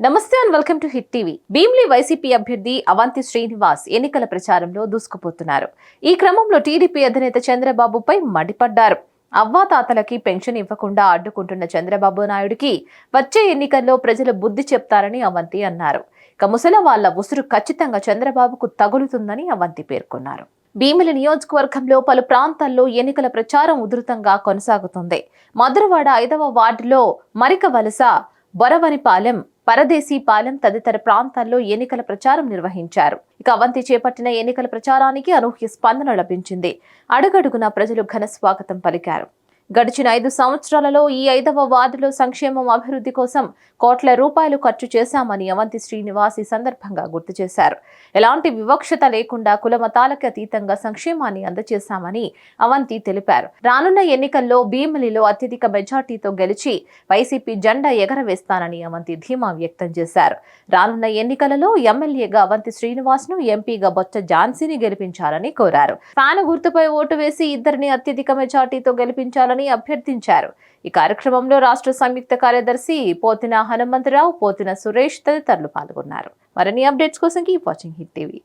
నమస్తే and welcome to hit TV. Bheemili YCP అభ్యర్థి అవంతి శ్రీనివాస్ ఎన్నికల ప్రచారంలో దూసుకుపోతున్నారు. ఈ క్రమంలో టీడీపీ అధినేత చంద్రబాబుపై మండిపడ్డారు. అవ్వాతాతలకి పెన్షన్ ఇవ్వకుండా అడ్డుకుంటున్న చంద్రబాబు నాయుడికి వచ్చే ఎన్నికల్లో ప్రజలు బుద్ధి చెప్తారని అవంతి అన్నారు. ఇక ముసల వాళ్ల ఉసురు ఖచ్చితంగా చంద్రబాబుకు తగులుతుందని అవంతి పేర్కొన్నారు. భీమిలి నియోజకవర్గంలో పలు ప్రాంతాల్లో ఎన్నికల ప్రచారం ఉధృతంగా కొనసాగుతుంది. మధురవాడ 5వ వార్డులో మరికవలస, బొరవనిపాలెం, పరదేశీపాలెం తదితర ప్రాంతాల్లో ఎన్నికల ప్రచారం నిర్వహించారు. ఇక అవంతి చేపట్టిన ఎన్నికల ప్రచారానికి అనూహ్య స్పందన లభించింది. అడుగడుగునా ప్రజలు ఘన స్వాగతం పలికారు. గడిచిన 5 సంవత్సరాలలో ఈ 5వ వార్డులో సంక్షేమం, అభివృద్ధి కోసం కోట్ల రూపాయలు ఖర్చు చేశామని అవంతి శ్రీనివాస్ ఈ సందర్భంగా గుర్తు చేశారు. ఎలాంటి వివక్షత లేకుండా కులమతాలకు అతీతంగా సంక్షేమాన్ని అందజేశామని అవంతి తెలిపారు. రానున్న ఎన్నికల్లో భీమిలిలో అత్యధిక మెజార్టీతో గెలిచి వైసీపీ జెండా ఎగరవేస్తానని అవంతి ధీమా వ్యక్తం చేశారు. రానున్న ఎన్నికలలో ఎమ్మెల్యేగా అవంతి శ్రీనివాస్ ను, ఎంపీగా బొత్స ఝాన్సీని గెలిపించాలని కోరారు. ఫ్యాన్ గుర్తుపై ఓటు వేసి ఇద్దరిని అత్యధిక మెజార్టీతో గెలిపించాలని అభ్యర్థించారు. ఈ కార్యక్రమంలో రాష్ట్ర సంయుక్త కార్యదర్శి పోతిన హనుమంతరావు, పోతిన సురేష్ తదితరులు పాల్గొన్నారు. మరిన్ని అప్డేట్స్ కోసం కీప్ వాచింగ్ హిట్ టీవీ.